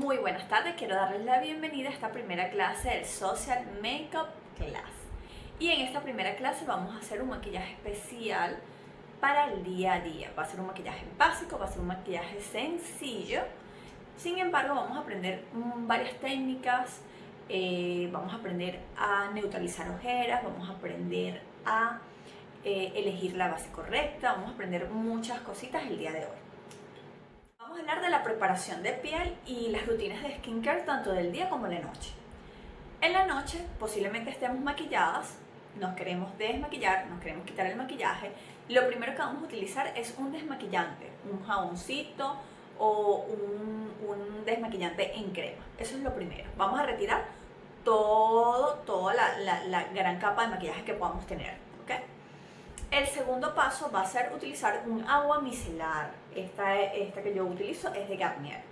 Muy buenas tardes, quiero darles la bienvenida a esta primera clase del Social Makeup Class. Y en esta primera clase vamos a hacer un maquillaje especial para el día a día. Va a ser un maquillaje básico, va a ser un maquillaje sencillo. Sin embargo, vamos a aprender varias técnicas, vamos a aprender a neutralizar ojeras, vamos a aprender a elegir la base correcta, vamos a aprender muchas cositas el día de hoy. Vamos a hablar de la preparación de piel y las rutinas de skincare tanto del día como de la noche. En la noche posiblemente estemos maquilladas, nos queremos desmaquillar, nos queremos quitar el maquillaje. Lo primero que vamos a utilizar es un desmaquillante, un jaboncito o un desmaquillante en crema. Eso es lo primero. Vamos a retirar toda la gran capa de maquillaje que podamos tener, ¿ok? El segundo paso va a ser utilizar un agua micelar. Esta que yo utilizo es de Garnier.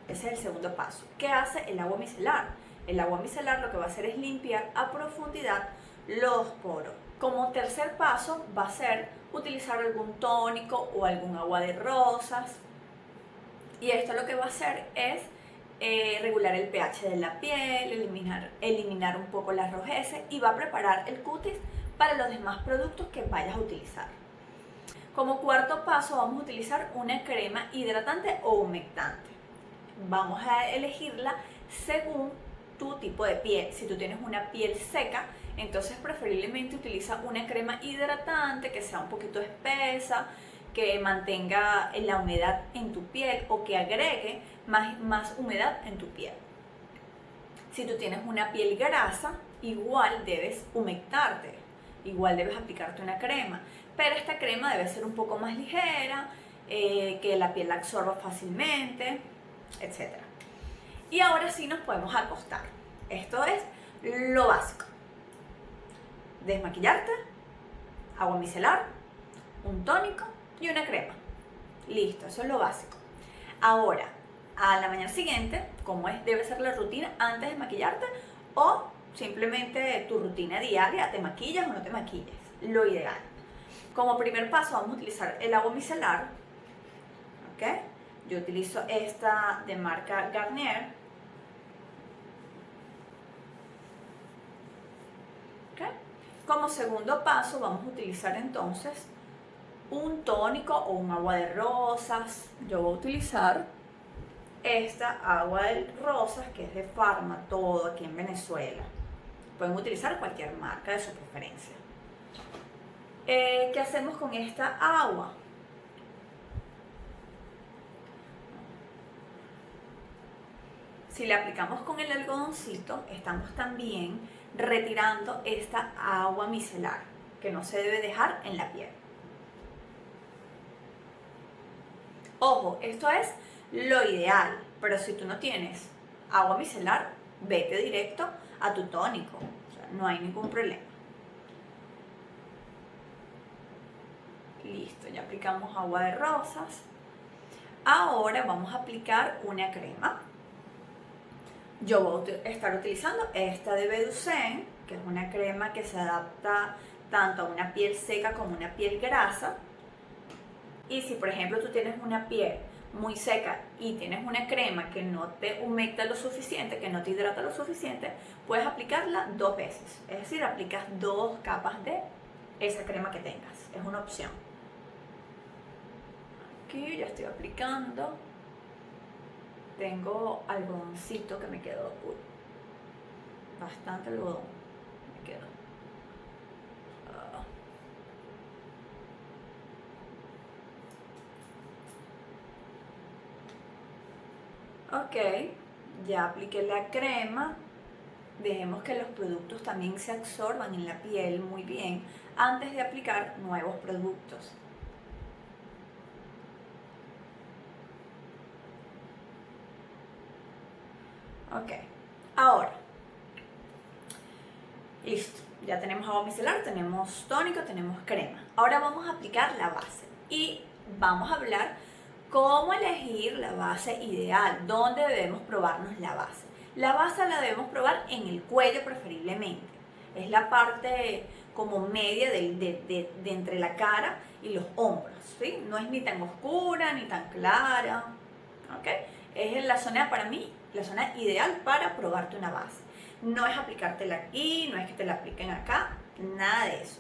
Ese es el segundo paso. ¿Qué hace el agua micelar? El agua micelar lo que va a hacer es limpiar a profundidad los poros. Como tercer paso va a ser utilizar algún tónico o algún agua de rosas. Y esto lo que va a hacer es regular el pH de la piel, eliminar un poco las rojeces y va a preparar el cutis para los demás productos que vayas a utilizar. Como cuarto paso vamos a utilizar una crema hidratante o humectante. Vamos a elegirla según tu tipo de piel. Si tú tienes una piel seca, entonces preferiblemente utiliza una crema hidratante que sea un poquito espesa, que mantenga la humedad en tu piel o que agregue más humedad en tu piel. Si tú tienes una piel grasa, igual debes humectarte. Igual debes aplicarte una crema, pero esta crema debe ser un poco más ligera, que la piel la absorba fácilmente, etc. Y ahora sí nos podemos acostar. Esto es lo básico. Desmaquillarte, agua micelar, un tónico y una crema. Listo, eso es lo básico. Ahora, a la mañana siguiente, ¿cómo debe ser la rutina antes de maquillarte? O simplemente tu rutina diaria, te maquillas o no te maquilles, lo ideal. Como primer paso vamos a utilizar el agua micelar, ¿ok? Yo utilizo esta de marca Garnier, ¿ok? Como segundo paso vamos a utilizar entonces un tónico o un agua de rosas. Yo voy a utilizar esta agua de rosas que es de Pharma, todo aquí en Venezuela. Pueden utilizar cualquier marca de su preferencia. ¿Qué hacemos con esta agua? Si le aplicamos con el algodoncito, estamos también retirando esta agua micelar, que no se debe dejar en la piel. Ojo, esto es lo ideal, pero si tú no tienes agua micelar, vete directo a tu tónico, o sea, no hay ningún problema. Listo, ya aplicamos agua de rosas. Ahora vamos a aplicar una crema. Yo voy a estar utilizando esta de Bedusen, que es una crema que se adapta tanto a una piel seca como una piel grasa. Y si por ejemplo tú tienes una piel muy seca y tienes una crema que no te humecta lo suficiente, que no te hidrata lo suficiente, puedes aplicarla 2 veces. Es decir, aplicas 2 capas de esa crema que tengas. Es una opción. Aquí ya estoy aplicando. Tengo algodoncito que me quedó. Bastante algodón me quedó. Ok, ya apliqué la crema. Dejemos que los productos también se absorban en la piel muy bien antes de aplicar nuevos productos. Ok, ahora, listo, ya tenemos agua micelar, tenemos tónico, tenemos crema. Ahora vamos a aplicar la base y vamos a hablar cómo elegir la base ideal, dónde debemos probarnos la base. La base la debemos probar en el cuello preferiblemente. Es la parte como media de entre la cara y los hombros, ¿sí? No es ni tan oscura ni tan clara, ¿ok? Es la zona, para mí, la zona ideal para probarte una base. No es aplicártela aquí, no es que te la apliquen acá, nada de eso.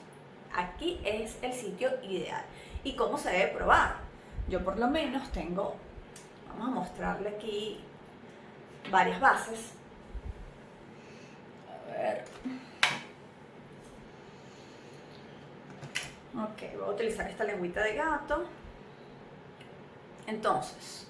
Aquí es el sitio ideal. ¿Y cómo se debe probar? Yo por lo menos tengo, vamos a mostrarle aquí varias bases. A ver. Ok, voy a utilizar esta lengüita de gato. Entonces,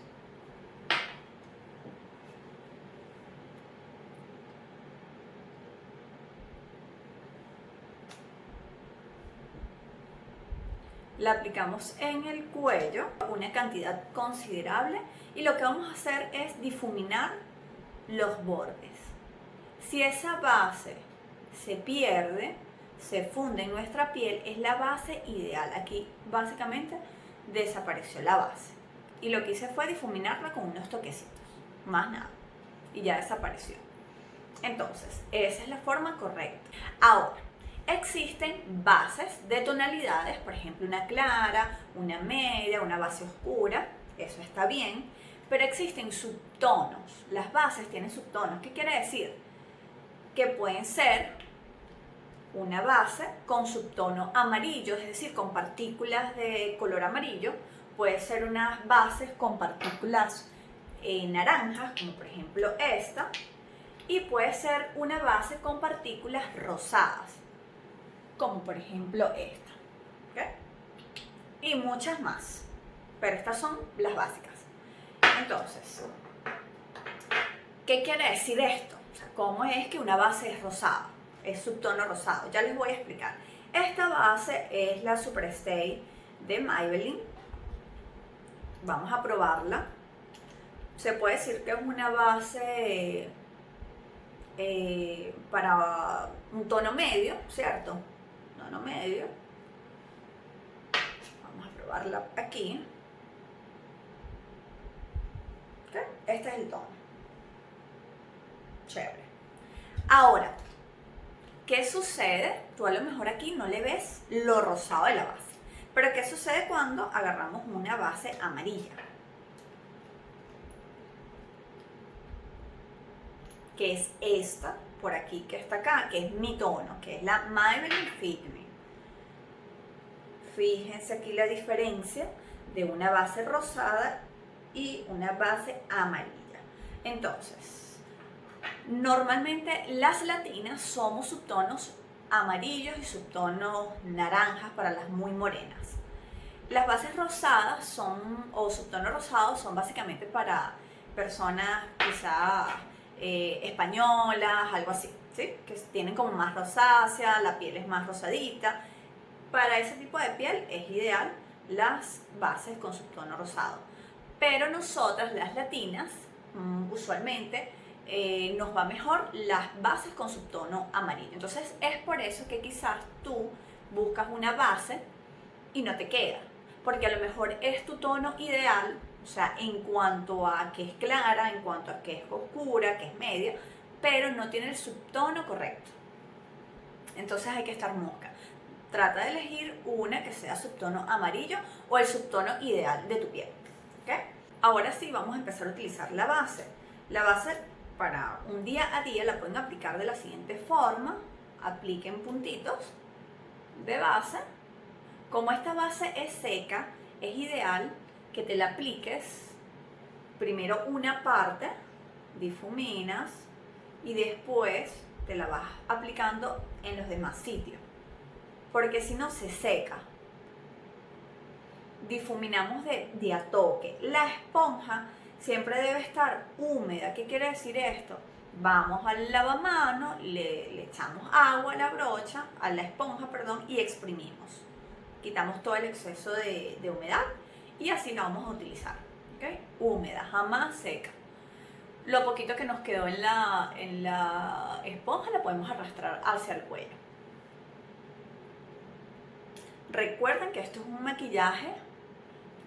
la aplicamos en el cuello, una cantidad considerable, y lo que vamos a hacer es difuminar los bordes. Si esa base se pierde, se funde en nuestra piel, es la base ideal. Aquí básicamente desapareció la base. Y lo que hice fue difuminarla con unos toquecitos, más nada. Y ya desapareció. Entonces, esa es la forma correcta. Ahora, existen bases de tonalidades, por ejemplo, una clara, una media, una base oscura, eso está bien, pero existen subtonos. Las bases tienen subtonos. ¿Qué quiere decir? Que pueden ser una base con subtono amarillo, es decir, con partículas de color amarillo. Puede ser unas bases con partículas naranjas, como por ejemplo esta. Y puede ser una base con partículas rosadas, como por ejemplo esta. ¿Okay? Y muchas más. Pero estas son las básicas. Entonces, ¿qué quiere decir esto? O sea, ¿cómo es que una base es rosada? Es subtono rosado. Ya les voy a explicar. Esta base es la Superstay de Maybelline. Vamos a probarla. Se puede decir que es una base para un tono medio, ¿cierto? Tono medio. Vamos a probarla aquí. ¿Okay? Este es el tono. Chévere. Ahora, ¿qué sucede? Tú a lo mejor aquí no le ves lo rosado de la base. Pero ¿qué sucede cuando agarramos una base amarilla? Que es esta, por aquí, que está acá, que es mi tono, que es la Maybelline Fit Me. Fíjense aquí la diferencia de una base rosada y una base amarilla. Entonces, normalmente las latinas somos subtonos amarillos y subtonos naranjas para las muy morenas. Las bases rosadas son, o subtonos rosados, son básicamente para personas quizá españolas, algo así, ¿sí? Que tienen como más rosácea, la piel es más rosadita. Para ese tipo de piel es ideal las bases con subtono rosado. Pero nosotras, las latinas, usualmente nos va mejor las bases con subtono amarillo. Entonces es por eso que quizás tú buscas una base y no te queda. Porque a lo mejor es tu tono ideal, o sea, en cuanto a que es clara, en cuanto a que es oscura, que es media, pero no tiene el subtono correcto. Entonces hay que estar mosca. Trata de elegir una que sea subtono amarillo o el subtono ideal de tu piel. ¿Okay? Ahora sí, vamos a empezar a utilizar la base. La base para un día a día la pueden aplicar de la siguiente forma. Apliquen puntitos de base. Como esta base es seca, es ideal que te la apliques primero una parte, difuminas y después te la vas aplicando en los demás sitios, porque si no se seca. Difuminamos de a toque. La esponja siempre debe estar húmeda. ¿Qué quiere decir esto? Vamos al lavamanos, le echamos agua a la brocha, a la esponja, perdón, y exprimimos. Quitamos todo el exceso de humedad y así la vamos a utilizar. ¿Okay? Húmeda, jamás seca. Lo poquito que nos quedó en la esponja la podemos arrastrar hacia el cuello. Recuerden que esto es un maquillaje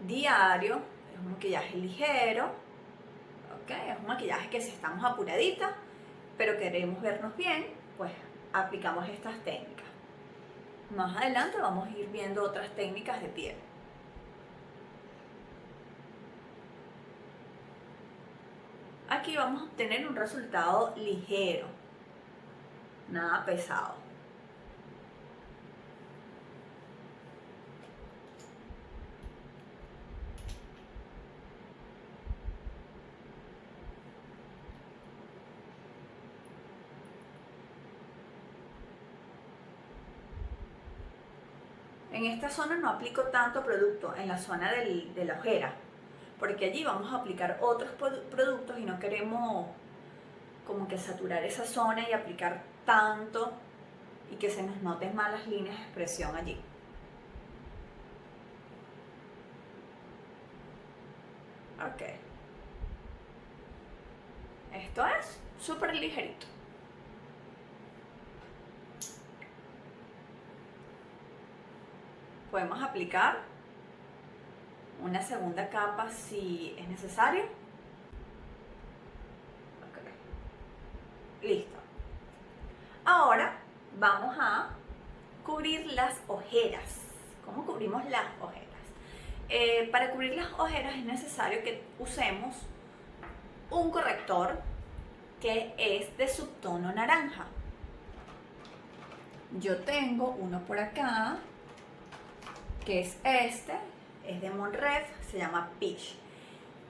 diario, es un maquillaje ligero, ¿okay? Es un maquillaje que si estamos apuraditas, pero queremos vernos bien, pues aplicamos estas técnicas. Más adelante vamos a ir viendo otras técnicas de piel. aquí vamos a obtener un resultado ligero, nada pesado. En esta zona no aplico tanto producto, en la zona de la ojera, porque allí vamos a aplicar otros productos y no queremos como que saturar esa zona y aplicar tanto y que se nos noten más las líneas de expresión allí. Ok. Esto es súper ligerito. Podemos aplicar una segunda capa si es necesario. Okay. Listo. Ahora vamos a cubrir las ojeras. ¿Cómo cubrimos las ojeras? Para cubrir las ojeras es necesario que usemos un corrector que es de subtono naranja. Yo tengo uno por acá, que es este, es de Monref, se llama Peach.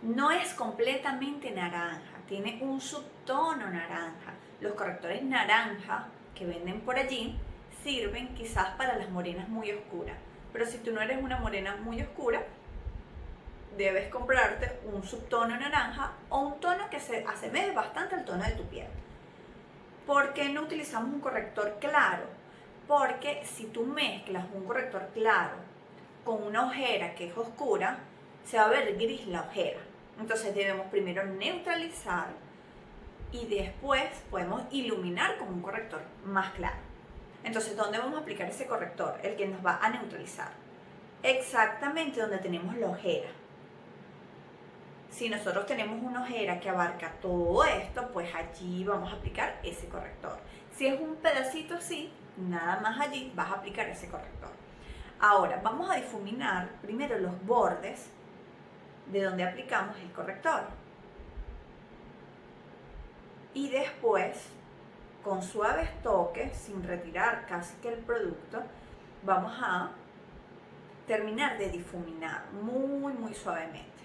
No es completamente naranja, tiene un subtono naranja. Los correctores naranja que venden por allí sirven quizás para las morenas muy oscuras, pero si tú no eres una morena muy oscura, debes comprarte un subtono naranja o un tono que se asemeje bastante al tono de tu piel. ¿Por qué no utilizamos un corrector claro? Porque si tú mezclas un corrector claro con una ojera que es oscura, se va a ver gris la ojera. Entonces debemos primero neutralizar y después podemos iluminar con un corrector más claro. Entonces, ¿dónde vamos a aplicar ese corrector? El que nos va a neutralizar. Exactamente donde tenemos la ojera. Si nosotros tenemos una ojera que abarca todo esto, pues allí vamos a aplicar ese corrector. Si es un pedacito así, nada más allí vas a aplicar ese corrector. Ahora, vamos a difuminar primero los bordes de donde aplicamos el corrector. Y después, con suaves toques, sin retirar casi que el producto, vamos a terminar de difuminar muy suavemente,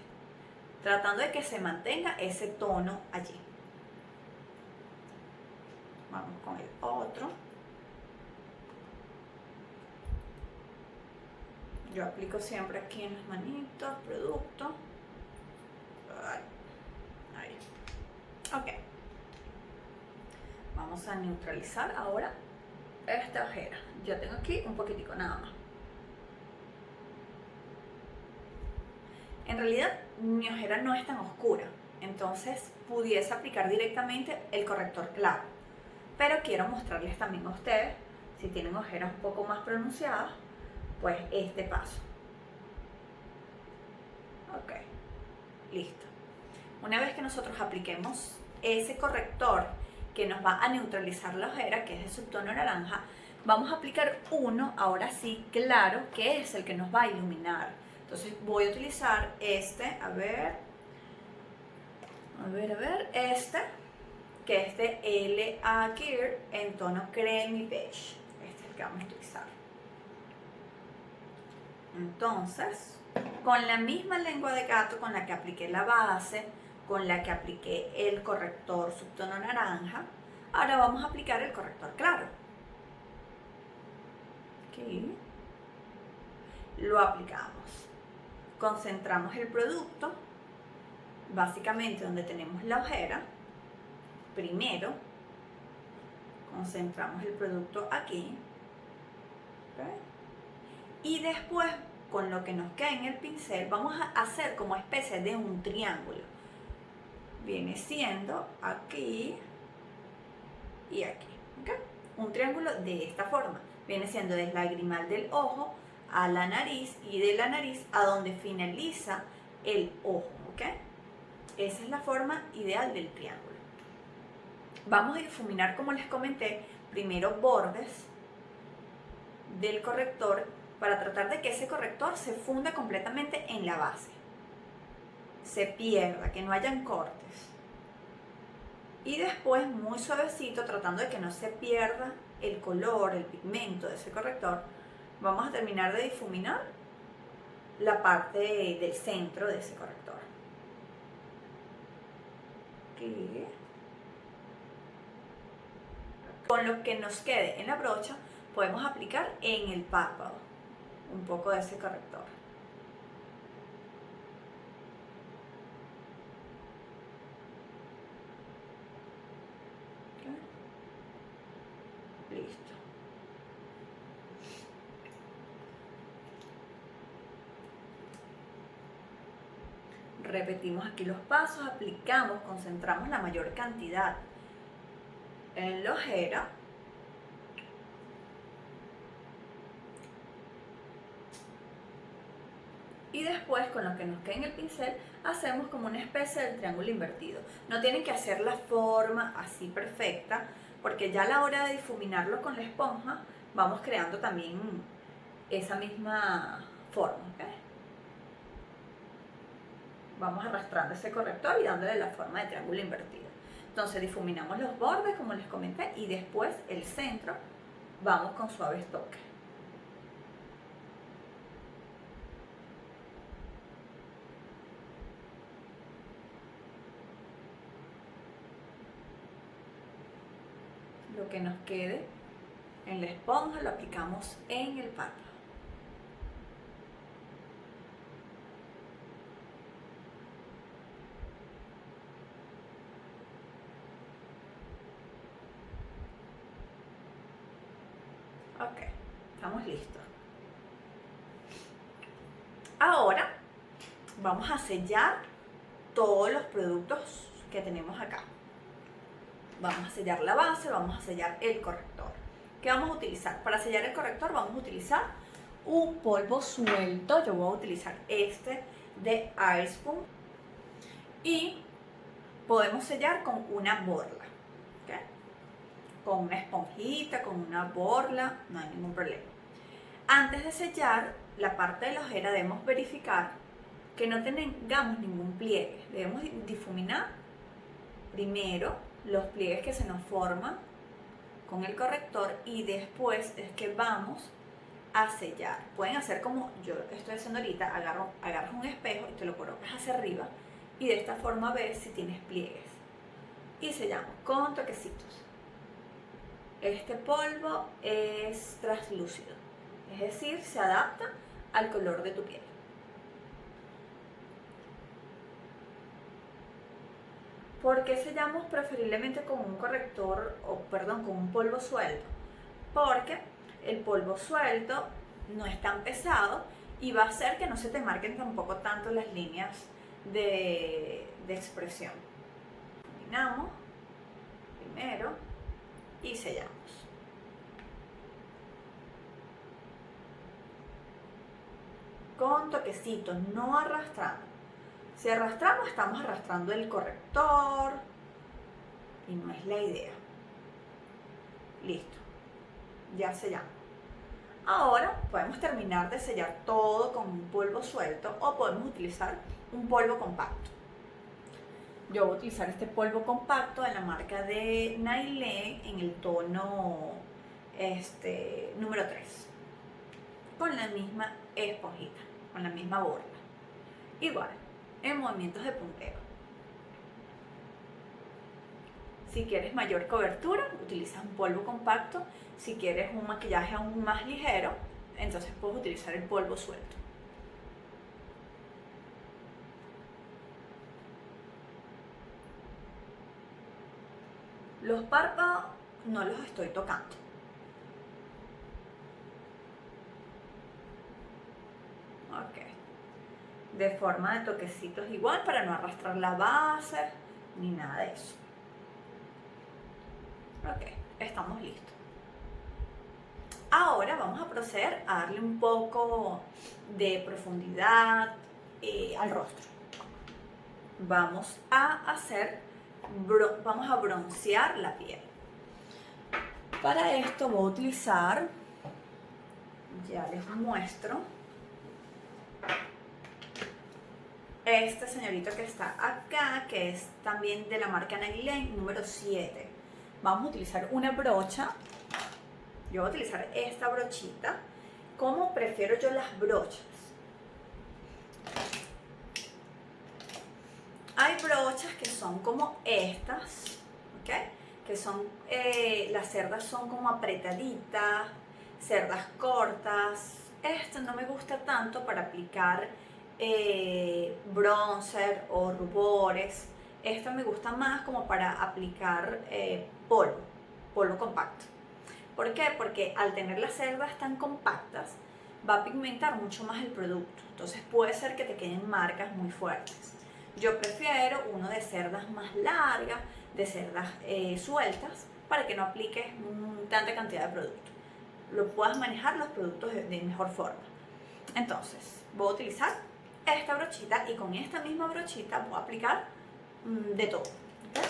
tratando de que se mantenga ese tono allí. Vamos con el otro. Yo aplico siempre aquí en las manitos, producto. Ahí. Ok. Vamos a neutralizar ahora esta ojera. Yo tengo aquí un poquitico nada más. En realidad mi ojera no es tan oscura, entonces pudiese aplicar directamente el corrector claro. Pero quiero mostrarles también a ustedes, si tienen ojeras un poco más pronunciadas, pues este paso. Ok, listo. Una vez que nosotros apliquemos ese corrector que nos va a neutralizar la ojera, que es de subtono naranja, vamos a aplicar uno, ahora sí, claro, que es el que nos va a iluminar. Entonces voy a utilizar este, este, que es de L.A. Gear en tono creamy beige. Este es el que vamos a utilizar. Entonces, con la misma lengua de gato con la que apliqué la base, con la que apliqué el corrector subtono naranja, ahora vamos a aplicar el corrector claro. Aquí lo aplicamos. Concentramos el producto, básicamente donde tenemos la ojera. Primero, concentramos el producto aquí. ¿Okay? Y después, con lo que nos queda en el pincel, vamos a hacer como especie de un triángulo. Viene siendo aquí y aquí. ¿Okay? Un triángulo de esta forma. Viene siendo del lagrimal del ojo a la nariz y de la nariz a donde finaliza el ojo. ¿Okay? Esa es la forma ideal del triángulo. Vamos a difuminar, como les comenté, primero bordes del corrector para tratar de que ese corrector se funda completamente en la base, se pierda, que no hayan cortes. Y después, muy suavecito, tratando de que no se pierda el color, el pigmento de ese corrector, vamos a terminar de difuminar la parte del centro de ese corrector. Aquí. Con lo que nos quede en la brocha, podemos aplicar en el párpado un poco de ese corrector. Listo. Repetimos aquí los pasos, aplicamos, concentramos la mayor cantidad en la ojera. Y después, con lo que nos queda en el pincel, hacemos como una especie de triángulo invertido. No tienen que hacer la forma así perfecta, porque ya a la hora de difuminarlo con la esponja, vamos creando también esa misma forma. ¿Okay? Vamos arrastrando ese corrector y dándole la forma de triángulo invertido. Entonces difuminamos los bordes, como les comenté, y después el centro vamos con suaves toques. Lo que nos quede en la esponja lo aplicamos en el párpado. Ok, estamos listos. Ahora vamos a sellar todos los productos que tenemos acá. Vamos a sellar la base, vamos a sellar el corrector. ¿Qué vamos a utilizar? Para sellar el corrector vamos a utilizar un polvo suelto. Yo voy a utilizar este de Airspoon. Y podemos sellar con una borla. ¿Okay? Con una esponjita, con una borla, no hay ningún problema. Antes de sellar la parte de la ojera debemos verificar que no tengamos ningún pliegue. Debemos difuminar primero los pliegues que se nos forman con el corrector y después es que vamos a sellar. Pueden hacer como yo estoy haciendo ahorita, agarras un espejo y te lo colocas hacia arriba y de esta forma ves si tienes pliegues. Y sellamos con toquecitos. Este polvo es translúcido, es decir, se adapta al color de tu piel. ¿Por qué sellamos preferiblemente con un corrector, con un polvo suelto? Porque el polvo suelto no es tan pesado y va a hacer que no se te marquen tampoco tanto las líneas de expresión. Combinamos primero y sellamos. Con toquecitos, no arrastrando. Si arrastramos, estamos arrastrando el corrector y no es la idea. Listo, ya sellamos. Ahora podemos terminar de sellar todo con un polvo suelto o podemos utilizar un polvo compacto. Yo voy a utilizar este polvo compacto de la marca de Nailé en el tono número 3, con la misma esponjita, con la misma borla. Igual, en movimientos de punteo. Si quieres mayor cobertura, utilizas un polvo compacto. Si quieres un maquillaje aún más ligero, entonces puedes utilizar el polvo suelto. Los párpados no los estoy tocando. Ok. De forma de toquecitos igual para no arrastrar la base ni nada de eso. Ok, estamos listos. Ahora vamos a proceder a darle un poco de profundidad al rostro. Vamos a broncear la piel. Para esto voy a utilizar, ya les muestro, este señorito que está acá, que es también de la marca Nail Lane, número 7. Vamos a utilizar una brocha. Yo voy a utilizar esta brochita. ¿Cómo prefiero yo las brochas? Hay brochas que son como estas, ¿ok? Que son, las cerdas son como apretaditas, cerdas cortas. Esto no me gusta tanto para aplicar bronzer o rubores. Esto me gusta más como para aplicar polvo compacto. ¿Por qué? Porque al tener las cerdas tan compactas va a pigmentar mucho más el producto. Entonces puede ser que te queden marcas muy fuertes. Yo prefiero uno de cerdas más largas, de cerdas sueltas, para que no apliques tanta cantidad de producto. Lo puedas manejar los productos de mejor forma. Entonces, voy a utilizar esta brochita y con esta misma brochita voy a aplicar de todo. ¿Okay?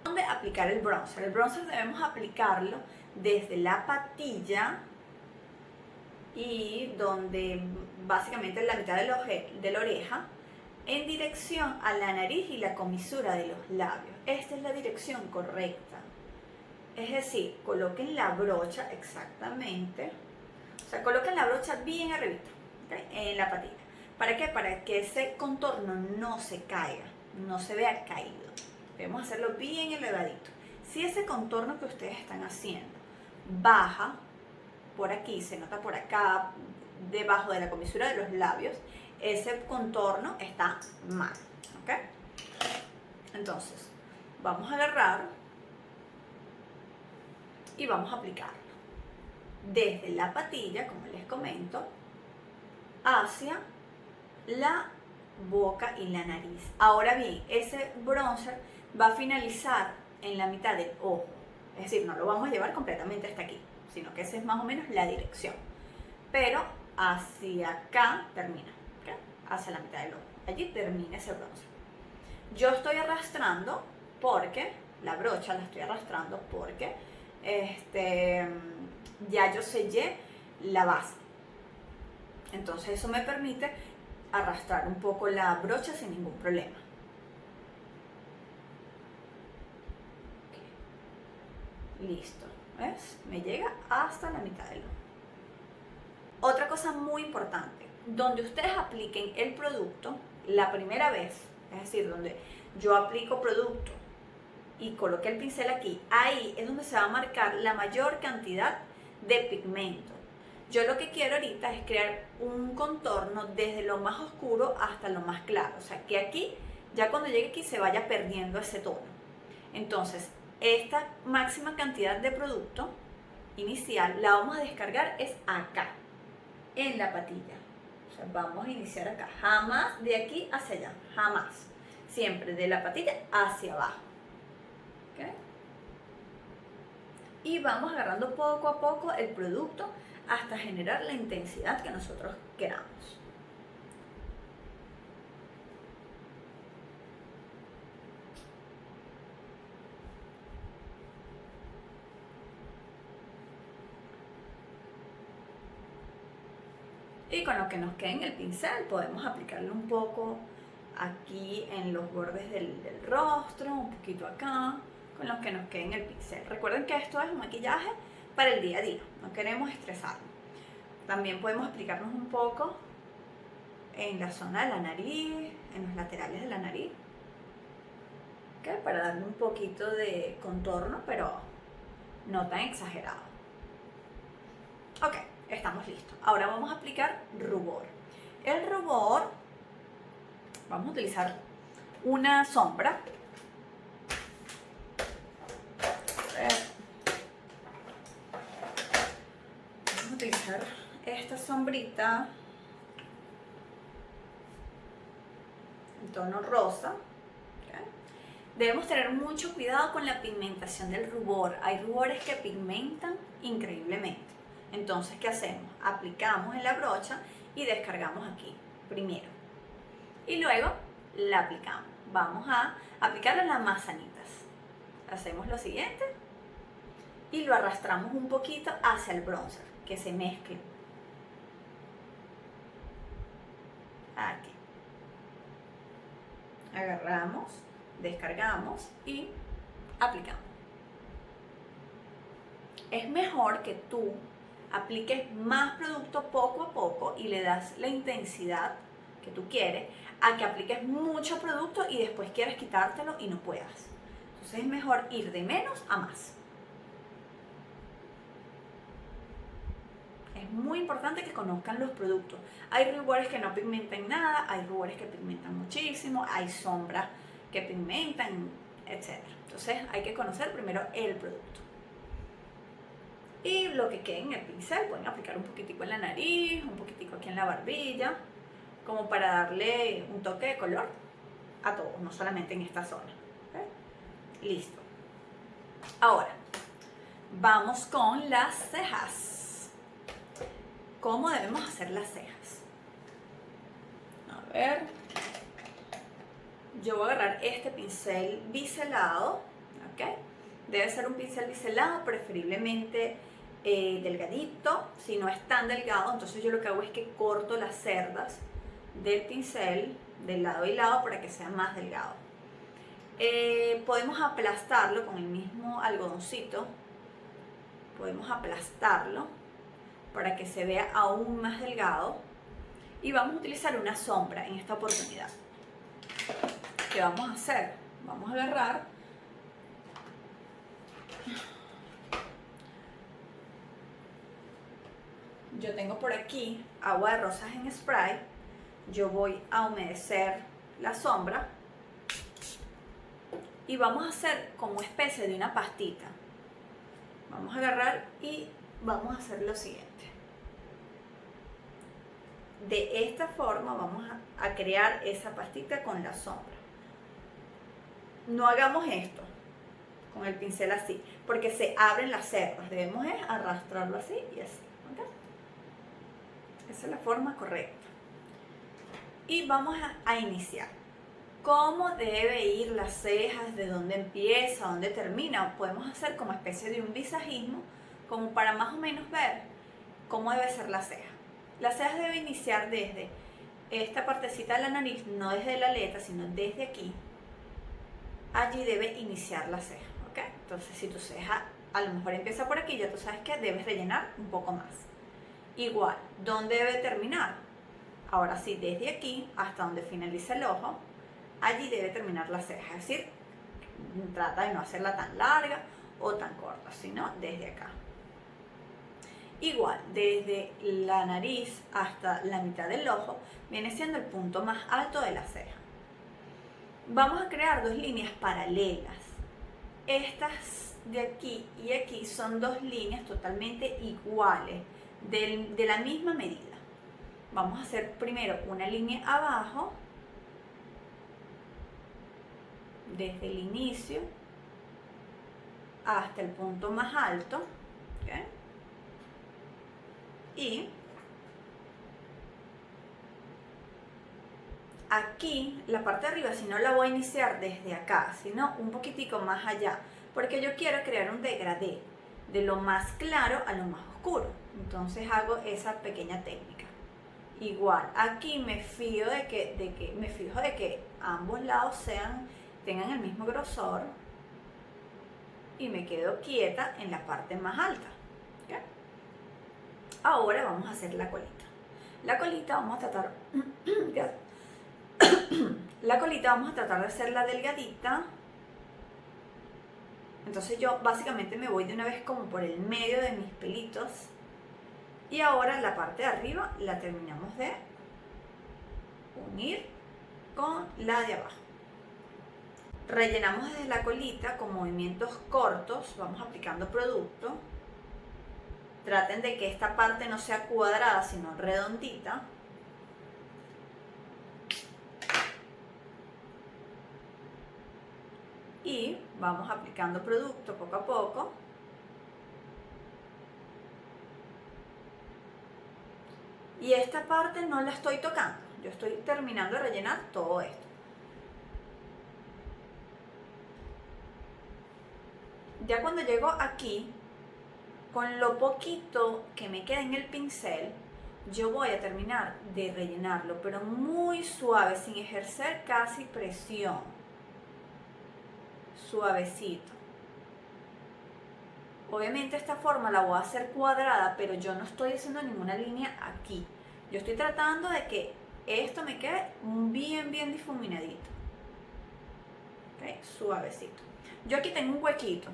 ¿Dónde aplicar el bronzer? El bronzer debemos aplicarlo desde la patilla y donde básicamente en la mitad de la oreja, en dirección a la nariz y la comisura de los labios. Esta es la dirección correcta. Es decir, coloquen la brocha exactamente, o sea, coloquen la brocha bien arribita, ¿okay? En la patilla. ¿Para qué? Para que ese contorno no se caiga, no se vea caído. Debemos hacerlo bien elevadito. Si ese contorno que ustedes están haciendo baja por aquí, se nota por acá, debajo de la comisura de los labios, ese contorno está mal, ¿ok? Entonces, vamos a agarrar y vamos a aplicarlo desde la patilla, como les comento, hacia la boca y la nariz. Ahora bien, ese bronzer va a finalizar en la mitad del ojo, es decir, no lo vamos a llevar completamente hasta aquí, sino que esa es más o menos la dirección, pero hacia acá termina, ¿okay? Hacia la mitad del ojo, allí termina ese bronzer. Yo estoy arrastrando porque, la brocha la estoy arrastrando porque ya yo sellé la base, entonces eso me permite arrastrar un poco la brocha sin ningún problema. Okay. Listo, ¿ves? Me llega hasta la mitad del ojo. Otra cosa muy importante, donde ustedes apliquen el producto la primera vez, es decir, donde yo aplico producto y coloqué el pincel aquí, ahí es donde se va a marcar la mayor cantidad de pigmento. Yo lo que quiero ahorita es crear un contorno desde lo más oscuro hasta lo más claro, o sea que aquí, ya cuando llegue aquí se vaya perdiendo ese tono. Entonces, esta máxima cantidad de producto inicial la vamos a descargar es acá, en la patilla. O sea, vamos a iniciar acá, jamás de aquí hacia allá, jamás. Siempre de la patilla hacia abajo. ¿Okay? Y vamos agarrando poco a poco el producto hasta generar la intensidad que nosotros queramos. Y con lo que nos quede en el pincel podemos aplicarle un poco aquí en los bordes del rostro, un poquito acá, con lo que nos quede en el pincel. Recuerden que esto es un maquillaje para el día a día, no queremos estresarnos. También podemos aplicarnos un poco en la zona de la nariz, en los laterales de la nariz, ¿okay? Para darle un poquito de contorno, pero no tan exagerado. Ok, estamos listos. Ahora vamos a aplicar rubor. El rubor, vamos a utilizar una sombra. Vamos a utilizar esta sombrita en tono rosa. ¿Okay? Debemos tener mucho cuidado con la pigmentación del rubor. Hay rubores que pigmentan increíblemente. Entonces, ¿qué hacemos? Aplicamos en la brocha y descargamos aquí primero. Y luego la aplicamos. Vamos a aplicarlo en las manzanitas. Hacemos lo siguiente y lo arrastramos un poquito hacia el bronzer, que se mezcle. Aquí. agarramos, descargamos y aplicamos. Es mejor que tú apliques más producto poco a poco y le das la intensidad que tú quieres, a que apliques mucho producto y después quieras quitártelo y no puedas. Entonces es mejor ir de menos a más. Es muy importante que conozcan los productos. Hay rubores que no pigmentan nada, hay rubores que pigmentan muchísimo, hay sombras que pigmentan, etc. Entonces hay que conocer primero el producto. Y lo que quede en el pincel, pueden aplicar un poquitico en la nariz, un poquitico aquí en la barbilla, como para darle un toque de color a todo, no solamente en esta zona. ¿Okay? Listo. Ahora, vamos con las cejas. ¿Cómo debemos hacer las cejas? A ver, yo voy a agarrar este pincel biselado, ¿ok? Debe ser un pincel biselado, preferiblemente delgadito. Si no es tan delgado, entonces yo lo que hago es que corto las cerdas del pincel de lado y lado para que sea más delgado. Podemos aplastarlo con el mismo algodoncito, podemos aplastarlo para que se vea aún más delgado, y vamos a utilizar una sombra en esta oportunidad. ¿Qué vamos a hacer? Vamos a agarrar yo tengo por aquí agua de rosas en spray. Yo voy a humedecer la sombra y vamos a hacer como especie de una pastita. Vamos a agarrar y vamos a hacer lo siguiente. De esta forma vamos a crear esa pastita con la sombra. No hagamos esto con el pincel así, porque se abren las cerdas. Debemos arrastrarlo así y así. ¿Okay? Esa es la forma correcta. Y vamos a iniciar. ¿Cómo debe ir las cejas? ¿De dónde empieza? ¿Dónde termina? Podemos hacer como especie de un visajismo, como para más o menos ver cómo debe ser la ceja. Las cejas deben iniciar desde esta partecita de la nariz, no desde la aleta, sino desde aquí. Allí debe iniciar la ceja, ¿ok? Entonces, si tu ceja a lo mejor empieza por aquí, ya tú sabes que debes rellenar un poco más. Igual, ¿dónde debe terminar? Ahora sí, desde aquí hasta donde finaliza el ojo, allí debe terminar la ceja. Es decir, trata de no hacerla tan larga o tan corta, sino desde acá. Igual, desde la nariz hasta la mitad del ojo, viene siendo el punto más alto de la ceja. Vamos a crear dos líneas paralelas. Estas de aquí y aquí son dos líneas totalmente iguales, de la misma medida. Vamos a hacer primero una línea abajo, desde el inicio hasta el punto más alto, ¿okay? Y aquí, la parte de arriba, si no la voy a iniciar desde acá, sino un poquitico más allá, porque yo quiero crear un degradé de lo más claro a lo más oscuro. Entonces hago esa pequeña técnica. Igual, aquí me fijo de que ambos lados tengan el mismo grosor y me quedo quieta en la parte más alta. ¿Okay? Ahora vamos a hacer la colita. La colita vamos a tratar de hacerla delgadita. Entonces yo básicamente me voy de una vez como por el medio de mis pelitos. Y ahora la parte de arriba la terminamos de unir con la de abajo. Rellenamos desde la colita con movimientos cortos, vamos aplicando producto. Traten de que esta parte no sea cuadrada, sino redondita. Y vamos aplicando producto poco a poco. Y esta parte no la estoy tocando, yo estoy terminando de rellenar todo esto. Ya cuando llego aquí, con lo poquito que me queda en el pincel, yo voy a terminar de rellenarlo, pero muy suave, sin ejercer casi presión. Suavecito. Obviamente esta forma la voy a hacer cuadrada, pero yo no estoy haciendo ninguna línea aquí. Yo estoy tratando de que esto me quede bien, bien difuminadito. ¿Ok? Suavecito. Yo aquí tengo un huequito.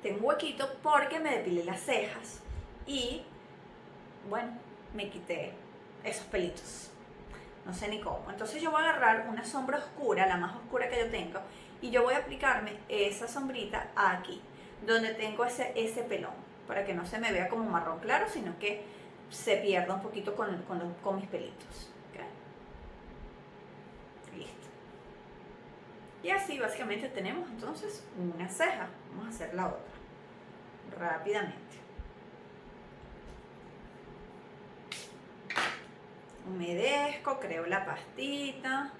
Tengo un huequito porque me depilé las cejas y, bueno, me quité esos pelitos. No sé ni cómo. Entonces yo voy a agarrar una sombra oscura, la más oscura que yo tengo, y yo voy a aplicarme esa sombrita aquí, donde tengo ese pelón, para que no se me vea como marrón claro, sino que se pierda un poquito con mis pelitos. ¿Okay? Listo. Y así básicamente tenemos entonces una ceja. Vamos a hacer la otra rápidamente. Humedezco, creo la pastita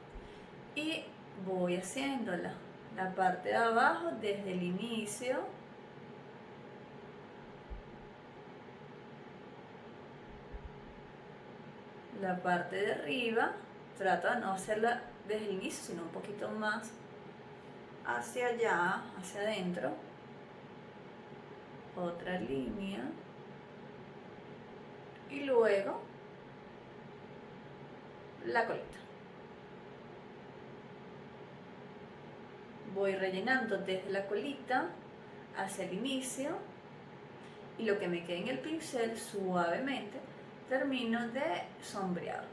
y voy haciendo la parte de abajo desde el inicio. La parte de arriba, trato de no hacerla desde el inicio, sino un poquito más hacia allá, hacia adentro. Otra línea. Y luego la colita. Voy rellenando desde la colita hacia el inicio y lo que me quede en el pincel suavemente termino de sombrearlo.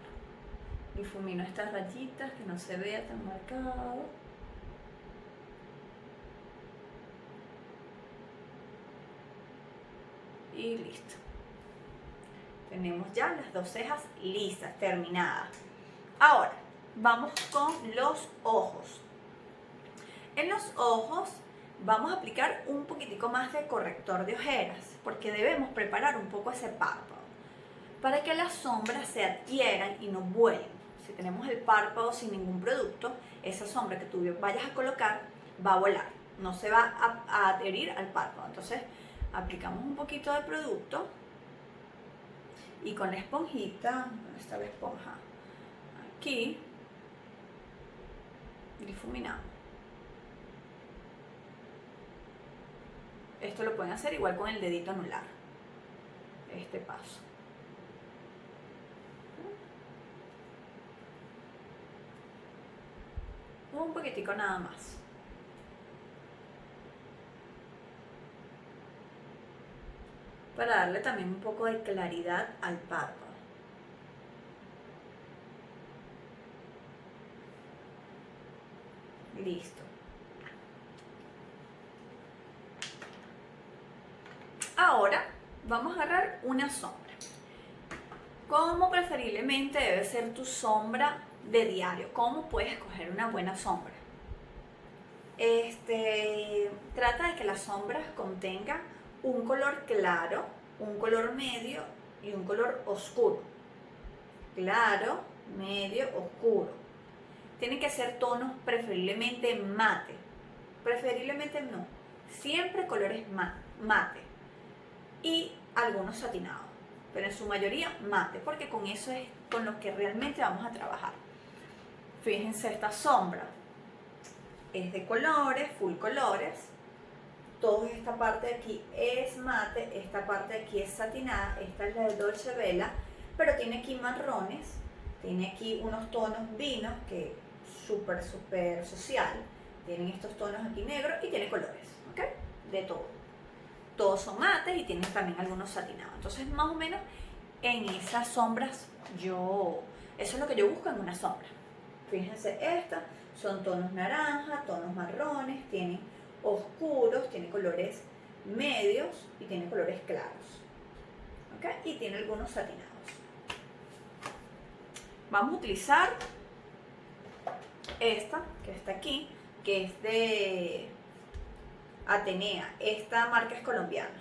Difumino estas rayitas que no se vea tan marcado. Y listo. Tenemos ya las dos cejas lisas, terminadas. Ahora, vamos con los ojos. En los ojos vamos a aplicar un poquitico más de corrector de ojeras, porque debemos preparar un poco ese párpado, para que las sombras se adhieran y no vuelen. Si tenemos el párpado sin ningún producto, esa sombra que tú vayas a colocar va a volar, no se va a adherir al párpado. Entonces, aplicamos un poquito de producto y con la esponjita, ¿dónde está la esponja? Aquí, difuminamos. Esto lo pueden hacer igual con el dedito anular, este paso. Un poquitico nada más. Para darle también un poco de claridad al párpado. Listo. Ahora vamos a agarrar una sombra. ¿Cómo preferiblemente debe ser tu sombra de diario? ¿Cómo puedes escoger una buena sombra? Trata de que las sombras contengan un color claro, un color medio y un color oscuro. Claro, medio, oscuro. Tienen que ser tonos preferiblemente mate. Preferiblemente no. Siempre colores mate. Y algunos satinados. Pero en su mayoría mate, porque con eso es con lo que realmente vamos a trabajar. Fíjense esta sombra. Es de colores, full colores. Toda esta parte de aquí es mate, esta parte de aquí es satinada, esta es la de Dolce Vela, pero tiene aquí marrones, tiene aquí unos tonos vinos, que súper social, tienen estos tonos aquí negros y tiene colores, ¿ok? De todo. Todos son mates y tienen también algunos satinados. Entonces, más o menos, en esas sombras, eso es lo que yo busco en una sombra. Fíjense, estas son tonos naranja, tonos marrones, tienen oscuros, tiene colores medios y tiene colores claros. ¿Ok? Y tiene algunos satinados. Vamos a utilizar esta que está aquí, que es de Atenea. Esta marca es colombiana.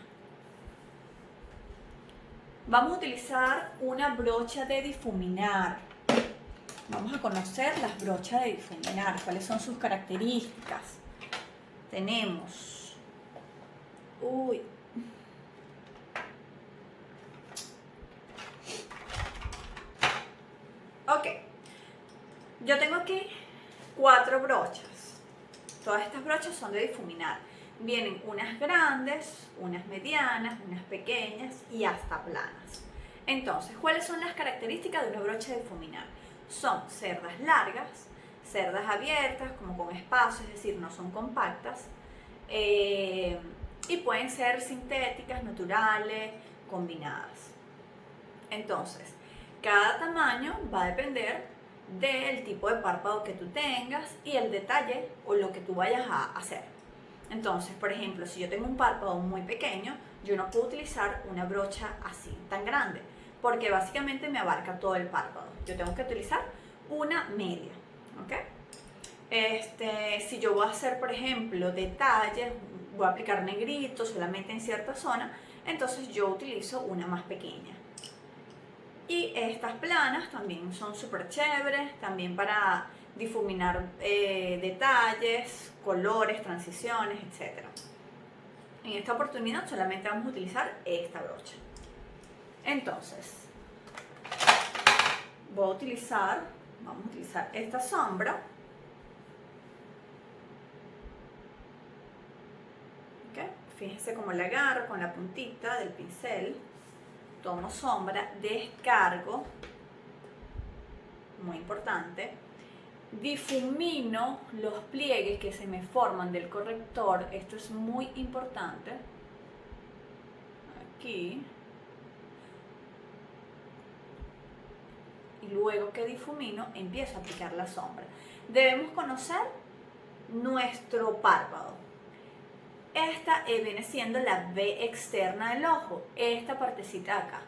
Vamos a utilizar una brocha de difuminar. Vamos a conocer las brochas de difuminar, cuáles son sus características. Tenemos, Yo tengo aquí 4 brochas. Todas estas brochas son de difuminar. Vienen unas grandes, unas medianas, unas pequeñas y hasta planas. Entonces, ¿cuáles son las características de una brocha de difuminar? Son cerdas largas, cerdas abiertas, como con espacio, es decir, no son compactas, y pueden ser sintéticas, naturales, combinadas. Entonces, cada tamaño va a depender del tipo de párpado que tú tengas y el detalle o lo que tú vayas a hacer. Entonces, por ejemplo, si yo tengo un párpado muy pequeño, yo no puedo utilizar una brocha así, tan grande, porque básicamente me abarca todo el párpado. Yo tengo que utilizar una media, ¿ok? Si yo voy a hacer, por ejemplo, detalles, voy a aplicar negrito solamente en cierta zona, entonces yo utilizo una más pequeña. Y estas planas también son súper chéveres, también para difuminar detalles, colores, transiciones, etc. En esta oportunidad solamente vamos a utilizar esta brocha. Entonces, vamos a utilizar esta sombra. ¿Okay? Fíjense cómo la agarro con la puntita del pincel. Tomo sombra, descargo, muy importante, difumino los pliegues que se me forman del corrector, esto es muy importante, aquí, y luego que difumino empiezo a aplicar la sombra. Debemos conocer nuestro párpado. Esta viene siendo la V externa del ojo, esta partecita de acá.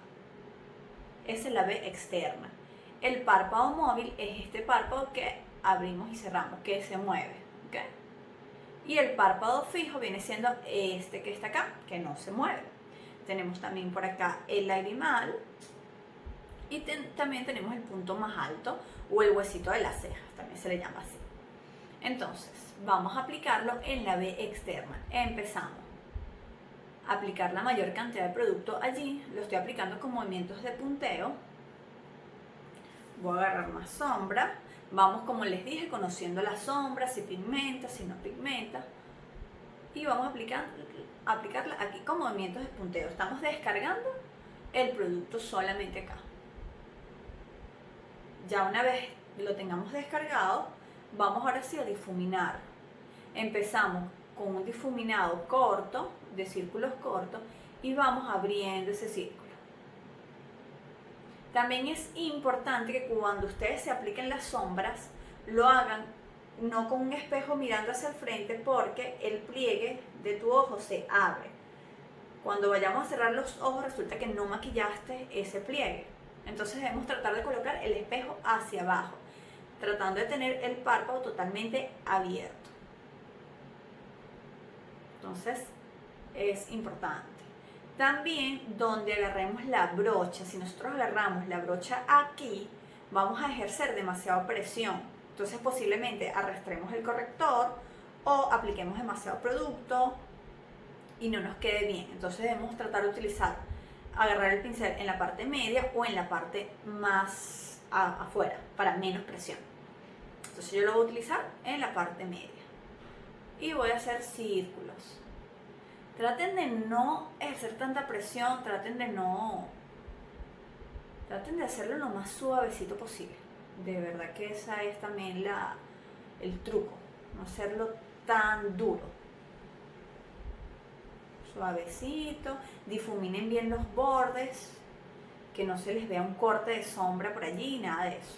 Esa es la V externa. El párpado móvil es este párpado que abrimos y cerramos, que se mueve. ¿Okay? Y el párpado fijo viene siendo este que está acá, que no se mueve. Tenemos también por acá el lagrimal y también tenemos el punto más alto o el huesito de las cejas, también se le llama así. Entonces, vamos a aplicarlo en la V externa. Empezamos a aplicar la mayor cantidad de producto allí. Lo estoy aplicando con movimientos de punteo. Voy a agarrar más sombra. Vamos, como les dije, conociendo la sombra, si pigmenta, si no pigmenta. Y vamos a aplicarla aquí con movimientos de punteo. Estamos descargando el producto solamente acá. Ya una vez lo tengamos descargado, vamos ahora sí a difuminar. Empezamos con un difuminado corto, de círculos cortos, y vamos abriendo ese círculo. También es importante que cuando ustedes se apliquen las sombras, lo hagan no con un espejo mirando hacia el frente, porque el pliegue de tu ojo se abre. Cuando vayamos a cerrar los ojos, resulta que no maquillaste ese pliegue. Entonces debemos tratar de colocar el espejo hacia abajo, tratando de tener el párpado totalmente abierto. Entonces es importante. También donde agarremos la brocha, si nosotros agarramos la brocha aquí, vamos a ejercer demasiada presión. Entonces posiblemente arrastremos el corrector o apliquemos demasiado producto y no nos quede bien. Entonces debemos tratar de agarrar el pincel en la parte media o en la parte más afuera para menos presión. Entonces yo lo voy a utilizar en la parte media y voy a hacer círculos. Traten de no ejercer tanta presión, traten de hacerlo lo más suavecito posible. De verdad que esa es también el truco, no hacerlo tan duro. Suavecito, difuminen bien los bordes, que no se les vea un corte de sombra por allí, nada de eso.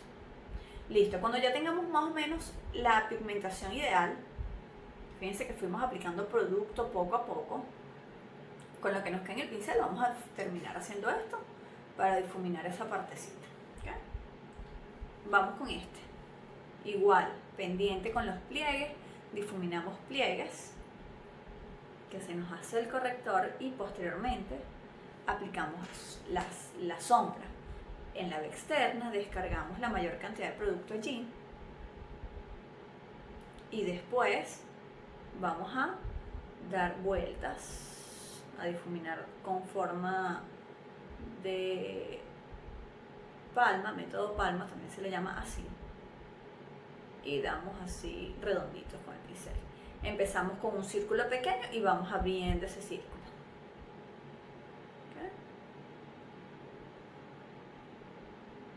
Listo, cuando ya tengamos más o menos la pigmentación ideal, fíjense que fuimos aplicando producto poco a poco. Con lo que nos queda en el pincel vamos a terminar haciendo esto para difuminar esa partecita. ¿Okay? Vamos con este. Igual, pendiente con los pliegues, difuminamos pliegues, que se nos hace el corrector y posteriormente aplicamos la sombra. En la V externa descargamos la mayor cantidad de producto allí y después vamos a dar vueltas, a difuminar con forma de palma, método palma también se le llama así. y damos así redonditos con el pincel. Empezamos con un círculo pequeño y vamos abriendo ese círculo. ¿Okay?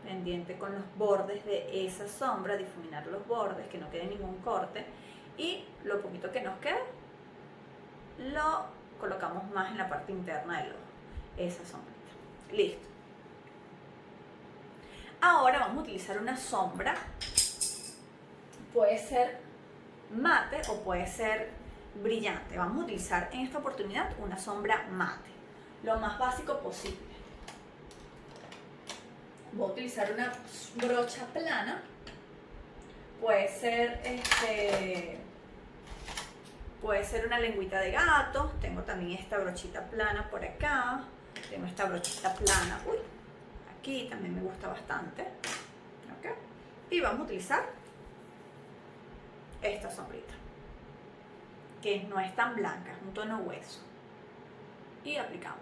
Pendiente con los bordes de esa sombra, difuminar los bordes, que no quede ningún corte. Y lo poquito que nos queda, lo colocamos más en la parte interna del ojo. Esa sombrita. Listo. Ahora vamos a utilizar una sombra. Puede ser mate o puede ser brillante. Vamos a utilizar en esta oportunidad una sombra mate, lo más básico posible. Voy a utilizar una brocha plana. Puede ser una lengüita de gato. Tengo también esta brochita plana por acá. Tengo esta brochita plana, aquí también me gusta bastante. ¿Okay? Y vamos a utilizar esta sombrita, que no es tan blanca, es un tono hueso. Y aplicamos.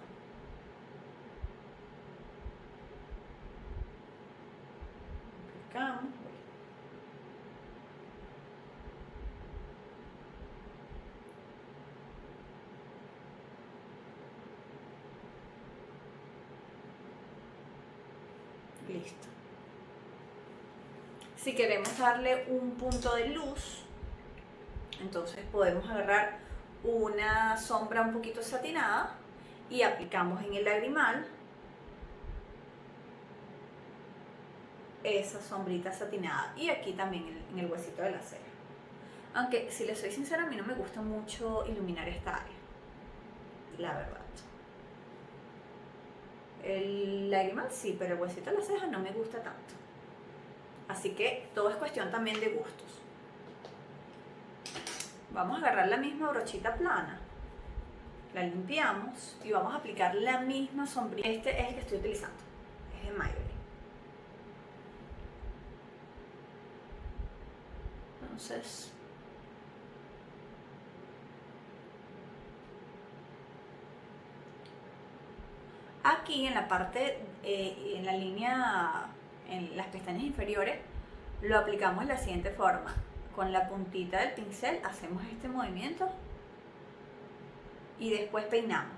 Aplicamos. Listo. Si queremos darle un punto de luz, entonces podemos agarrar una sombra un poquito satinada y aplicamos en el lagrimal esa sombrita satinada y aquí también en el huesito de la ceja. Aunque si les soy sincera, a mí no me gusta mucho iluminar esta área, la verdad. El lagrimal sí, pero el huesito de la ceja no me gusta tanto. Así que todo es cuestión también de gustos. Vamos a agarrar la misma brochita plana, la limpiamos y vamos a aplicar la misma sombrilla. Este es el que estoy utilizando, es de Maybelline. Entonces, aquí en la parte, en la línea, en las pestañas inferiores, lo aplicamos de la siguiente forma. Con la puntita del pincel hacemos este movimiento y después peinamos.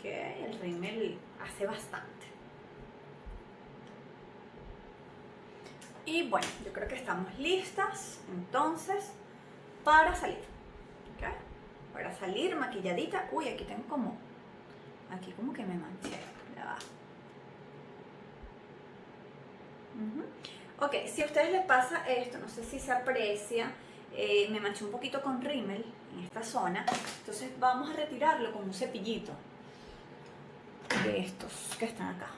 Que el rímel hace bastante. Y bueno, yo creo que estamos listas entonces para salir. ¿Okay? Para salir maquilladita. Uy, aquí tengo aquí como que me manché. Ya va. Ok, si a ustedes les pasa esto, no sé si se aprecia, me manché un poquito con rímel en esta zona, entonces vamos a retirarlo con un cepillito de estos que están acá.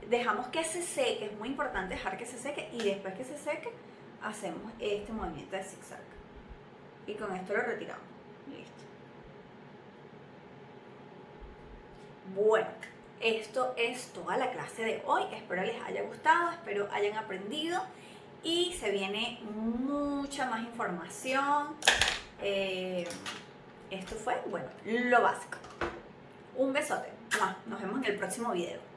Dejamos que se seque, es muy importante dejar que se seque y después que se seque hacemos este movimiento de zigzag y con esto lo retiramos. Listo. Bueno, esto es toda la clase de hoy, espero les haya gustado, espero hayan aprendido y se viene mucha más información. Esto fue, bueno, lo básico. Un besote. Nos vemos en el próximo video.